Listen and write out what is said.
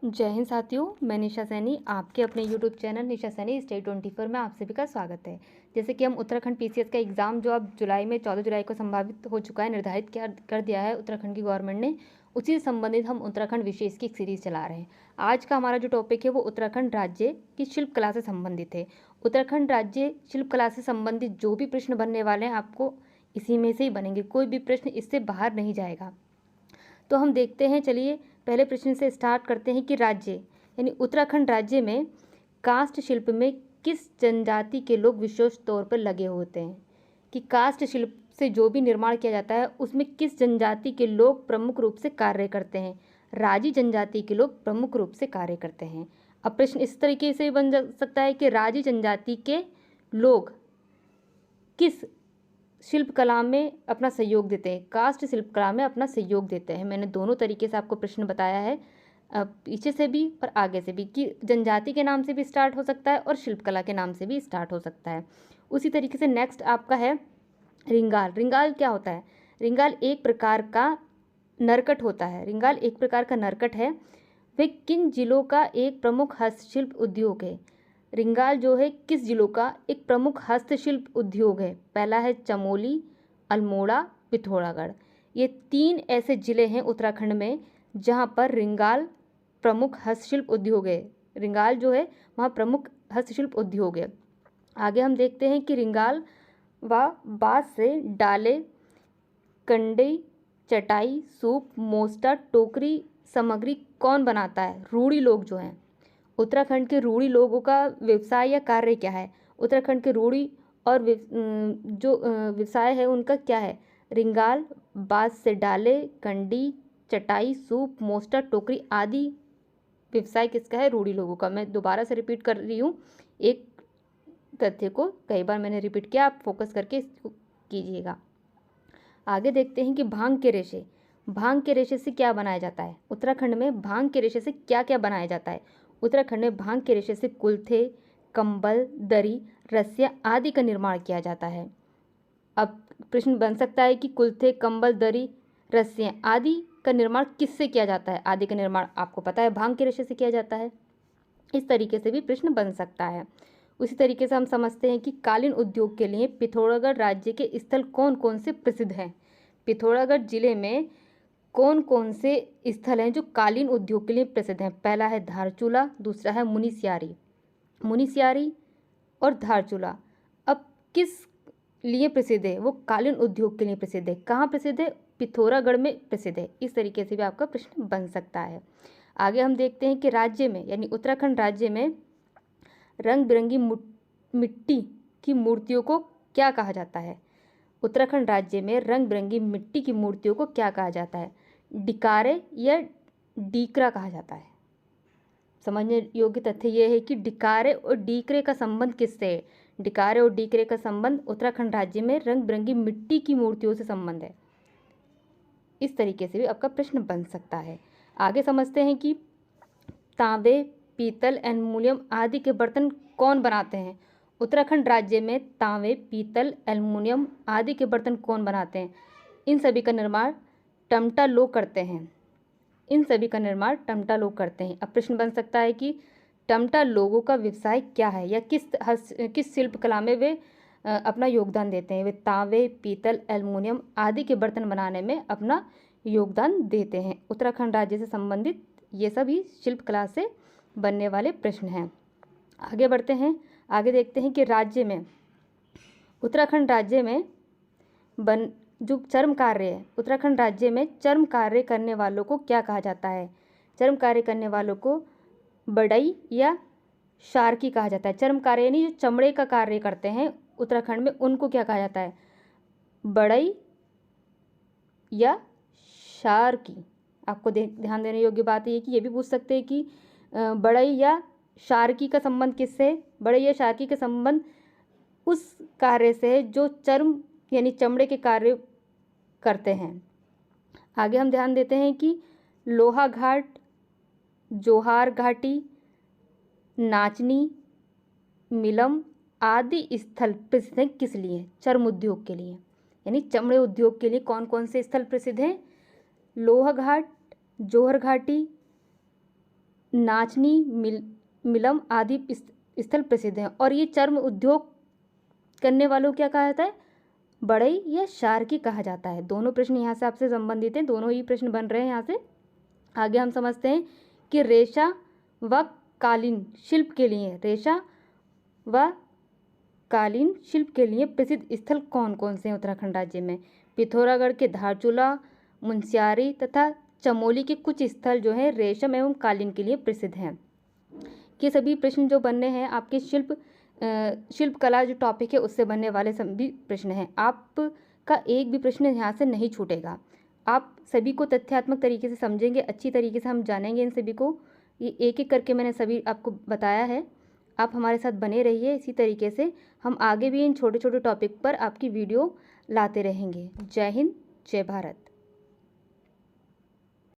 जय हिंद साथियों, मैं निशा सैनी आपके अपने यूट्यूब चैनल निशा सैनी स्टे 24 में आप सभी का स्वागत है। जैसे कि हम उत्तराखंड पीसीएस का एग्ज़ाम जो अब जुलाई में 14 जुलाई को संभावित हो चुका है, निर्धारित कर दिया है उत्तराखंड की गवर्नमेंट ने, उसी से संबंधित हम उत्तराखंड विशेष की एक सीरीज़ चला रहे हैं। आज का हमारा जो टॉपिक है वो उत्तराखंड राज्य की शिल्पकला से संबंधित है। उत्तराखंड राज्य शिल्पकला से संबंधित जो भी प्रश्न बनने वाले हैं आपको इसी में से ही बनेंगे, कोई भी प्रश्न इससे बाहर नहीं जाएगा। तो हम देखते हैं, चलिए पहले प्रश्न से स्टार्ट करते हैं कि राज्य यानी उत्तराखंड राज्य में काष्ठ शिल्प में किस जनजाति के लोग विशेष तौर पर लगे होते हैं, कि काष्ठ शिल्प से जो भी निर्माण किया जाता है उसमें किस जनजाति के लोग प्रमुख रूप से कार्य करते हैं। राजी जनजाति के लोग प्रमुख रूप से कार्य करते हैं। अब प्रश्न इस तरीके से बन सकता है कि राजी जनजाति के लोग किस शिल्पकला में अपना सहयोग देते हैं, काष्ठ शिल्पकला में अपना सहयोग देते हैं। मैंने दोनों तरीके से आपको प्रश्न बताया है, पीछे से भी और आगे से भी, कि जनजाति के नाम से भी स्टार्ट हो सकता है और शिल्पकला के नाम से भी स्टार्ट हो सकता है। उसी तरीके से नेक्स्ट आपका है रिंगाल। रिंगाल क्या होता है? रिंगाल एक प्रकार का नरकट होता है। रिंगाल एक प्रकार का नरकट है। वह किन जिलों का एक प्रमुख हस्तशिल्प उद्योग है? रिंगाल जो है किस जिलों का एक प्रमुख हस्तशिल्प उद्योग है? पहला है चमोली, अल्मोड़ा, पिथौरागढ़। ये 3 ऐसे ज़िले हैं उत्तराखंड में जहाँ पर रिंगाल प्रमुख हस्तशिल्प उद्योग है। रिंगाल जो है वहाँ प्रमुख हस्तशिल्प उद्योग है। आगे हम देखते हैं कि रिंगाल व बाँस से डाले, कंडे, चटाई, सूप, मोस्टा, टोकरी सामग्री कौन बनाता है? रूढ़ी लोग जो हैं। उत्तराखंड के रूढ़ी लोगों का व्यवसाय या कार्य क्या है? उत्तराखंड के रूढ़ी और जो व्यवसाय है उनका क्या है? रिंगाल, बाँस से डाले, कंडी, चटाई, सूप, मोस्टा, टोकरी आदि व्यवसाय किसका है? रूढ़ी लोगों का। मैं दोबारा से रिपीट कर रही हूँ, एक तथ्य को कई बार मैंने रिपीट किया, आप फोकस करके इसको कीजिएगा। आगे देखते हैं कि भांग के रेशे। भांग के रेशे से क्या बनाया जाता है? उत्तराखंड में भांग के रेशे से क्या क्या बनाया जाता है? उत्तराखंड में भांग के रेशे से कुल्थे, कंबल, दरी, रस्सियाँ आदि का निर्माण किया जाता है। अब प्रश्न बन सकता है कि कुल्थे, कंबल, दरी, रस्सियाँ आदि का निर्माण किससे किया जाता है? आदि का निर्माण आपको पता है भांग के रेशे से किया जाता है। इस तरीके से भी प्रश्न बन सकता है। उसी तरीके से हम समझते हैं कि कालीन उद्योग के लिए पिथौरागढ़ राज्य के स्थल कौन कौन से प्रसिद्ध हैं? पिथौरागढ़ जिले में कौन कौन से स्थल हैं जो कालीन उद्योग के लिए प्रसिद्ध हैं? पहला है धारचूला, दूसरा है मुनिस्यारी। मुनिस्यारी और धारचूला अब किस लिए प्रसिद्ध है? वो कालीन उद्योग के लिए प्रसिद्ध है। कहाँ प्रसिद्ध है? पिथौरागढ़ में प्रसिद्ध है। इस तरीके से भी आपका प्रश्न बन सकता है। आगे हम देखते हैं कि राज्य में यानी उत्तराखंड राज्य में रंग बिरंगी मिट्टी की मूर्तियों को क्या कहा जाता है? उत्तराखंड राज्य में रंग बिरंगी मिट्टी की मूर्तियों को क्या कहा जाता है? डिकारे या डीकरा कहा जाता है। समझने योग्य तथ्य यह है कि डिकारे और डीकरे का संबंध किससे है? डिकारे और डीकरे का संबंध उत्तराखंड राज्य में रंग बिरंगी मिट्टी की मूर्तियों से संबंध है। इस तरीके से भी आपका प्रश्न बन सकता है। आगे समझते हैं कि तांबे, पीतल, एल्युमिनियम आदि के बर्तन कौन बनाते हैं? उत्तराखंड राज्य में तांबे, पीतल, एल्युमिनियम आदि के बर्तन कौन बनाते हैं? इन सभी का निर्माण टमटा लोग करते हैं। इन सभी का निर्माण टमटा लोग करते हैं। अब प्रश्न बन सकता है कि टमटा लोगों का व्यवसाय क्या है या किस शिल्पकला में वे अपना योगदान देते हैं? वे तांबे, पीतल, एल्युमिनियम आदि के बर्तन बनाने में अपना योगदान देते हैं। उत्तराखंड राज्य से संबंधित ये सभी शिल्पकला से बनने वाले प्रश्न हैं। आगे बढ़ते हैं। आगे देखते हैं कि राज्य में उत्तराखंड राज्य में जो चर्म कार्य है, उत्तराखंड राज्य में चर्म कार्य करने वालों को क्या कहा जाता है? चर्म कार्य करने वालों को बढ़ई या शार्की कहा जाता है। चर्म कार्य यानी जो चमड़े का कार्य करते हैं उत्तराखंड में, उनको क्या कहा जाता है? बढ़ई या शार्की। आपको ध्यान देने योग्य बात ये कि ये भी पूछ सकते हैं कि बढ़ई या शार्की का संबंध किससे है? बढ़ई या शार्की का संबंध उस कार्य से है जो चर्म यानी चमड़े के कार्य करते हैं। आगे हम ध्यान देते हैं कि लोहा घाट, जोहार घाटी, नाचनी, मिलम आदि स्थल प्रसिद्ध हैं किस लिए? चर्म उद्योग के लिए, यानी चमड़े उद्योग के लिए कौन कौन से स्थल प्रसिद्ध हैं? लोहा घाट, जोहर घाटी, नाचनी, मिलम आदि स्थल प्रसिद्ध हैं। और ये चर्म उद्योग करने वालों को क्या कहा जाता है? बढ़ई या शार्की कहा जाता है। दोनों प्रश्न यहाँ से आपसे संबंधित हैं, दोनों ही प्रश्न बन रहे हैं यहाँ से। आगे हम समझते हैं कि रेशा व कालीन शिल्प के लिए प्रसिद्ध स्थल कौन कौन से हैं उत्तराखंड राज्य में? पिथौरागढ़ के धारचूला, मुनस्यारी तथा चमोली के कुछ स्थल जो है रेशम एवं कालीन के लिए प्रसिद्ध हैं। ये सभी प्रश्न जो बनने हैं आपके शिल्प कला जो टॉपिक है उससे बनने वाले सभी प्रश्न हैं। आपका एक भी प्रश्न यहाँ से नहीं छूटेगा। आप सभी को तथ्यात्मक तरीके से समझेंगे, अच्छी तरीके से हम जानेंगे इन सभी को। ये एक एक करके मैंने सभी आपको बताया है। आप हमारे साथ बने रहिए। इसी तरीके से हम आगे भी इन छोटे छोटे टॉपिक पर आपकी वीडियो लाते रहेंगे। जय हिंद, जय भारत।